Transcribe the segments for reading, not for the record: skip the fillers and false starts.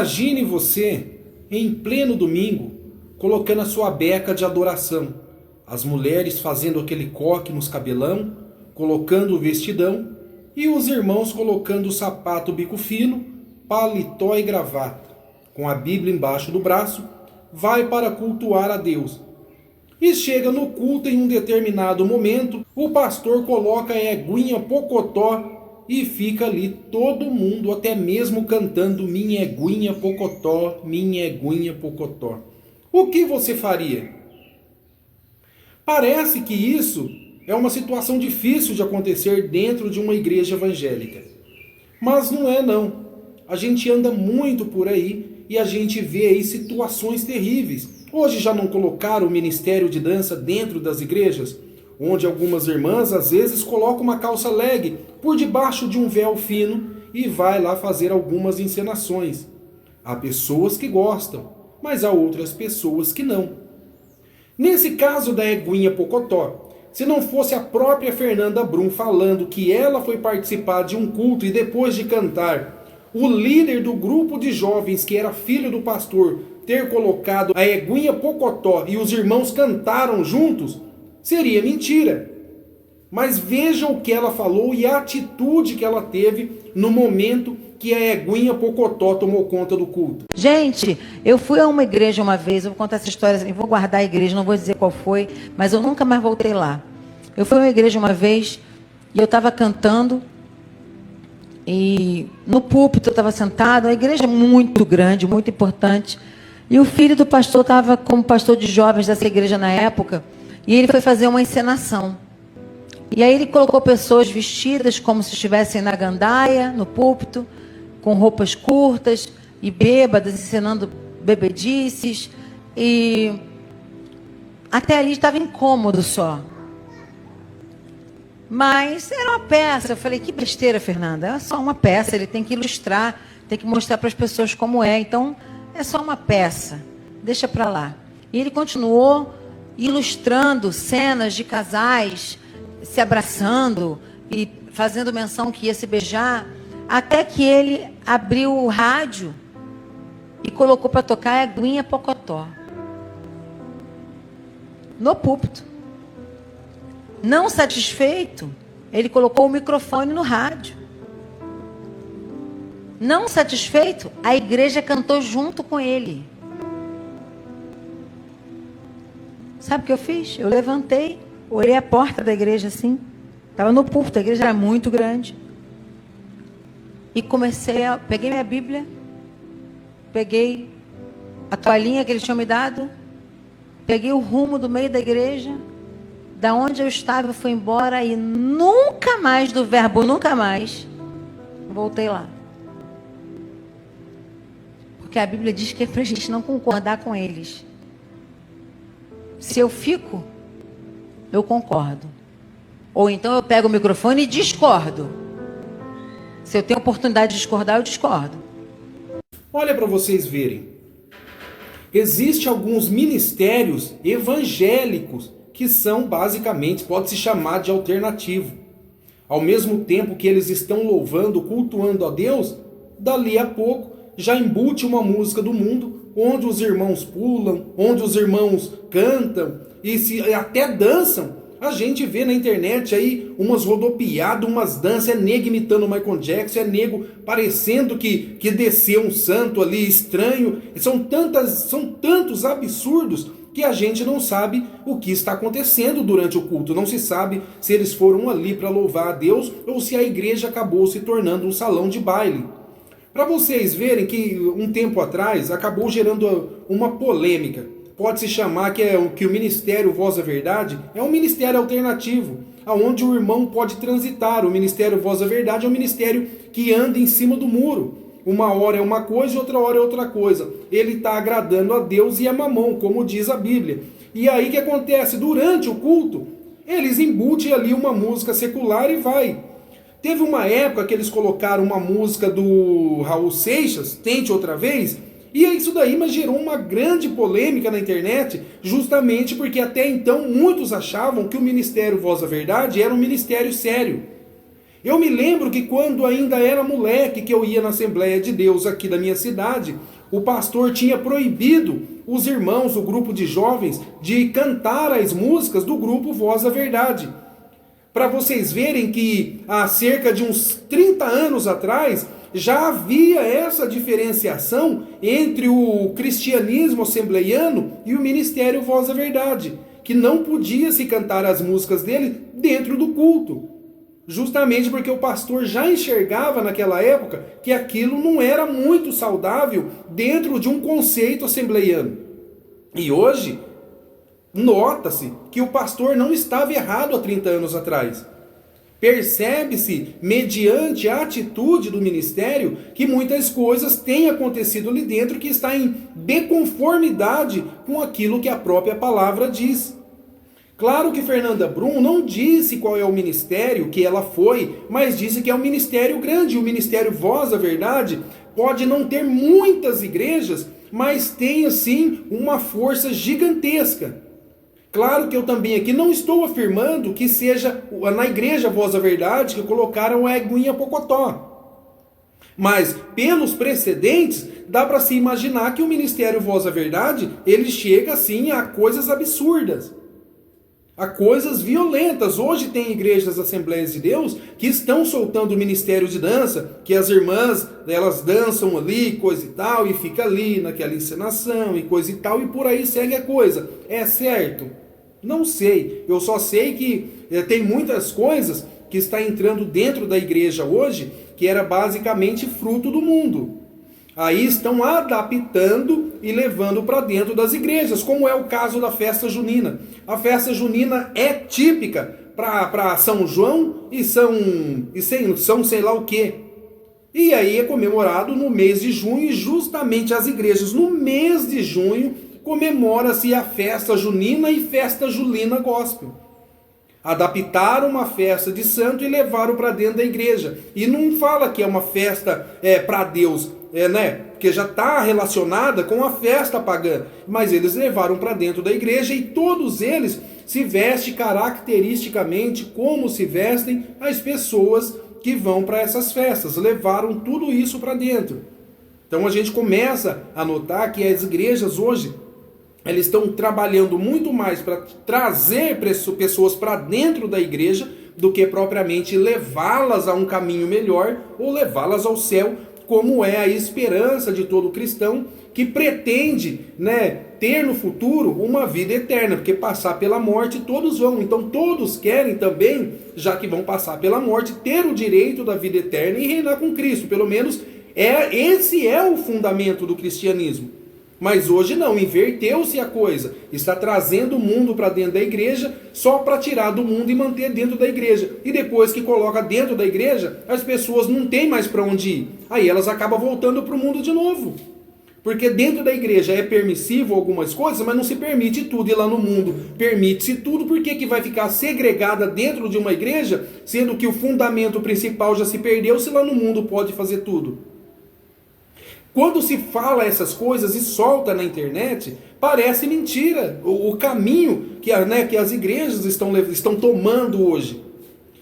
Imagine você, em pleno domingo, colocando a sua beca de adoração. As mulheres fazendo aquele coque nos cabelão, colocando o vestidão, e os irmãos colocando o sapato bico fino, paletó e gravata, com a Bíblia embaixo do braço, vai para cultuar a Deus. E chega no culto em um determinado momento, o pastor coloca a eguinha pocotó e fica ali todo mundo até mesmo cantando minha eguinha pocotó, minha eguinha pocotó. O que você faria? Parece que isso é uma situação difícil de acontecer dentro de uma igreja evangélica. Mas não é não. A gente anda muito por aí e a gente vê aí situações terríveis. Hoje já não colocaram o ministério de dança dentro das igrejas? Onde algumas irmãs às vezes colocam uma calça leg por debaixo de um véu fino e vai lá fazer algumas encenações. Há pessoas que gostam, mas há outras pessoas que não. Nesse caso da eguinha pocotó, se não fosse a própria Fernanda Brum falando que ela foi participar de um culto e depois de cantar, o líder do grupo de jovens que era filho do pastor ter colocado a eguinha pocotó e os irmãos cantaram juntos, seria mentira. Mas veja o que ela falou e a atitude que ela teve no momento que a eguinha pocotó tomou conta do culto. Gente, eu fui a uma igreja uma vez, eu vou contar essa história, eu vou guardar a igreja, não vou dizer qual foi, mas eu nunca mais voltei lá. Eu fui a uma igreja uma vez e eu estava cantando e no púlpito eu estava sentado, a igreja é muito grande, muito importante, e o filho do pastor estava como pastor de jovens dessa igreja na época, e ele foi fazer uma encenação. E aí ele colocou pessoas vestidas como se estivessem na gandaia, no púlpito, com roupas curtas e bêbadas, ensinando bebedices. E até ali estava incômodo só. Mas era uma peça. Eu falei, que besteira, Fernanda. É só uma peça, ele tem que ilustrar, tem que mostrar para as pessoas como é. Então, é só uma peça. Deixa para lá. E ele continuou ilustrando cenas de casais se abraçando e fazendo menção que ia se beijar, até que ele abriu o rádio e colocou para tocar a eguinha pocotó no púlpito. Não satisfeito, ele colocou o microfone no rádio. Não satisfeito, a igreja cantou junto com ele. Sabe o que eu fiz? Eu levantei, olhei a porta da igreja assim, estava no púlpito, a igreja era muito grande. E peguei minha Bíblia, peguei a toalhinha que eles tinham me dado, peguei o rumo do meio da igreja, da onde eu estava, eu fui embora e nunca mais, do verbo nunca mais, voltei lá. Porque a Bíblia diz que é para a gente não concordar com eles. Se eu fico, eu concordo. Ou então eu pego o microfone e discordo. Se eu tenho oportunidade de discordar, eu discordo. Olha para vocês verem. Existem alguns ministérios evangélicos que são basicamente, pode-se chamar de alternativo. Ao mesmo tempo que eles estão louvando, cultuando a Deus, dali a pouco já embute uma música do mundo, onde os irmãos pulam, onde os irmãos cantam e até dançam. A gente vê na internet aí umas rodopiadas, umas danças, é nego imitando o Michael Jackson, é nego parecendo que desceu um santo ali estranho. São tantos absurdos que a gente não sabe o que está acontecendo durante o culto. Não se sabe se eles foram ali para louvar a Deus ou se a igreja acabou se tornando um salão de baile. Para vocês verem que um tempo atrás acabou gerando uma polêmica. Pode-se chamar que o Ministério Voz da Verdade é um ministério alternativo, onde o irmão pode transitar. O Ministério Voz da Verdade é um ministério que anda em cima do muro. Uma hora é uma coisa e outra hora é outra coisa. Ele está agradando a Deus e a mamão, como diz a Bíblia. E aí o que acontece? Durante o culto, eles embutem ali uma música secular e vai. Teve uma época que eles colocaram uma música do Raul Seixas, Tente Outra Vez, e isso daí mas gerou uma grande polêmica na internet, justamente porque até então muitos achavam que o Ministério Voz da Verdade era um ministério sério. Eu me lembro que quando ainda era moleque, que eu ia na Assembleia de Deus aqui da minha cidade, o pastor tinha proibido os irmãos, o grupo de jovens, de cantar as músicas do grupo Voz da Verdade. Para vocês verem que há cerca de uns 30 anos atrás, já havia essa diferenciação entre o cristianismo assembleiano e o ministério Voz da Verdade, que não podia se cantar as músicas dele dentro do culto. Justamente porque o pastor já enxergava naquela época que aquilo não era muito saudável dentro de um conceito assembleiano. E hoje, nota-se que o pastor não estava errado há 30 anos atrás. Percebe-se, mediante a atitude do ministério, que muitas coisas têm acontecido ali dentro que está em desconformidade com aquilo que a própria palavra diz. Claro que Fernanda Brum não disse qual é o ministério que ela foi, mas disse que é um ministério grande. O ministério Voz da Verdade pode não ter muitas igrejas, mas tem assim uma força gigantesca. Claro que eu também aqui não estou afirmando que seja na igreja Voz da Verdade que colocaram a Eguinha Pocotó. Mas pelos precedentes, dá para se imaginar que o ministério Voz da Verdade, ele chega assim a coisas absurdas, a coisas violentas. Hoje tem igrejas Assembleias de Deus que estão soltando o ministério de dança, que as irmãs, elas dançam ali, coisa e tal, e fica ali naquela encenação e coisa e tal, e por aí segue a coisa. É certo? Não sei. Eu só sei que tem muitas coisas que está entrando dentro da igreja hoje, que era basicamente fruto do mundo. Aí estão adaptando e levando para dentro das igrejas, como é o caso da festa junina. A festa junina é típica para São João e São sei lá o quê. E aí é comemorado no mês de junho, e justamente as igrejas no mês de junho comemora-se a festa junina e festa julina gospel. Adaptaram uma festa de santo e levaram para dentro da igreja. E não fala que é uma festa para Deus, porque já está relacionada com a festa pagã. Mas eles levaram para dentro da igreja, e todos eles se vestem caracteristicamente como se vestem as pessoas que vão para essas festas. Levaram tudo isso para dentro. Então a gente começa a notar que as igrejas hoje, eles estão trabalhando muito mais para trazer pessoas para dentro da igreja do que propriamente levá-las a um caminho melhor ou levá-las ao céu, como é a esperança de todo cristão que pretende, ter no futuro uma vida eterna, porque passar pela morte todos vão. Então todos querem também, já que vão passar pela morte, ter o direito da vida eterna e reinar com Cristo. Pelo menos esse é o fundamento do cristianismo. Mas hoje não, inverteu-se a coisa. Está trazendo o mundo para dentro da igreja só para tirar do mundo e manter dentro da igreja. E depois que coloca dentro da igreja, as pessoas não têm mais para onde ir. Aí elas acabam voltando para o mundo de novo. Porque dentro da igreja é permissivo algumas coisas, mas não se permite tudo. E lá no mundo permite-se tudo. Por que vai ficar segregada dentro de uma igreja, sendo que o fundamento principal já se perdeu, se lá no mundo pode fazer tudo? Quando se fala essas coisas e solta na internet, parece mentira o caminho que as igrejas estão tomando hoje.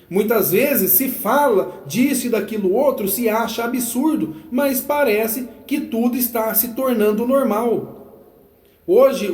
Muitas vezes se fala disso e daquilo outro, se acha absurdo, mas parece que tudo está se tornando normal. Hoje,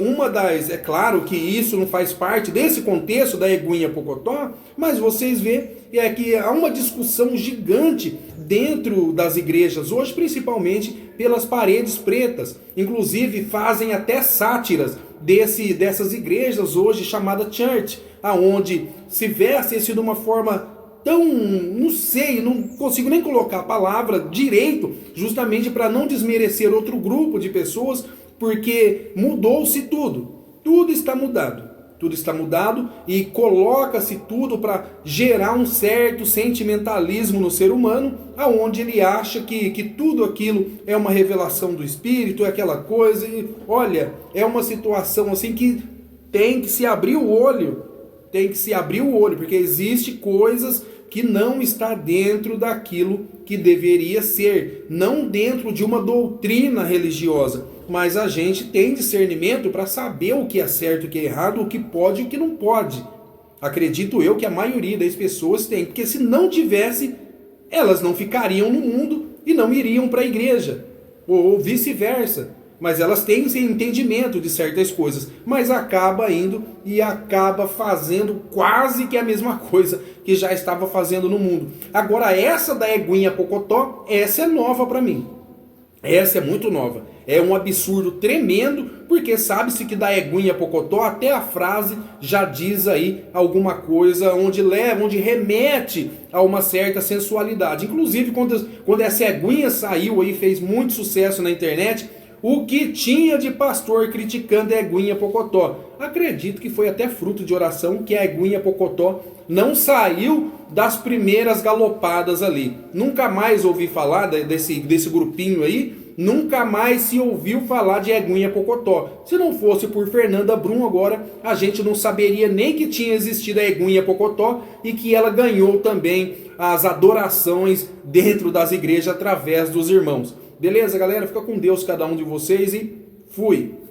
é claro que isso não faz parte desse contexto da Eguinha Pocotó, mas vocês veem que há uma discussão gigante dentro das igrejas hoje, principalmente pelas paredes pretas. Inclusive fazem até sátiras dessas igrejas hoje chamada church, aonde se vestem de uma forma tão, não consigo nem colocar a palavra direito, justamente para não desmerecer outro grupo de pessoas, porque mudou-se tudo. Tudo está mudado. Tudo está mudado e coloca-se tudo para gerar um certo sentimentalismo no ser humano, aonde ele acha que tudo aquilo é uma revelação do Espírito, é aquela coisa. E olha, é uma situação assim que tem que se abrir o olho. Tem que se abrir o olho, porque existe coisas que não está dentro daquilo que deveria ser, não dentro de uma doutrina religiosa, mas a gente tem discernimento para saber o que é certo, o que é errado, o que pode e o que não pode. Acredito eu que a maioria das pessoas tem, porque se não tivesse, elas não ficariam no mundo e não iriam para a igreja. ou vice-versa. Mas elas têm esse entendimento de certas coisas, mas acaba indo e acaba fazendo quase que a mesma coisa que já estava fazendo no mundo. Agora essa da Eguinha Pocotó, essa é nova para mim. Essa é muito nova. É um absurdo tremendo, porque sabe-se que da Eguinha Pocotó até a frase já diz aí alguma coisa onde leva, onde remete a uma certa sensualidade. Inclusive quando essa Eguinha saiu aí, fez muito sucesso na internet, o que tinha de pastor criticando a Eguinha Pocotó? Acredito que foi até fruto de oração que a Eguinha Pocotó não saiu das primeiras galopadas ali. Nunca mais ouvi falar desse grupinho aí, nunca mais se ouviu falar de Eguinha Pocotó. Se não fosse por Fernanda Brum agora, a gente não saberia nem que tinha existido a Eguinha Pocotó e que ela ganhou também as adorações dentro das igrejas através dos irmãos. Beleza, galera? Fica com Deus cada um de vocês e fui!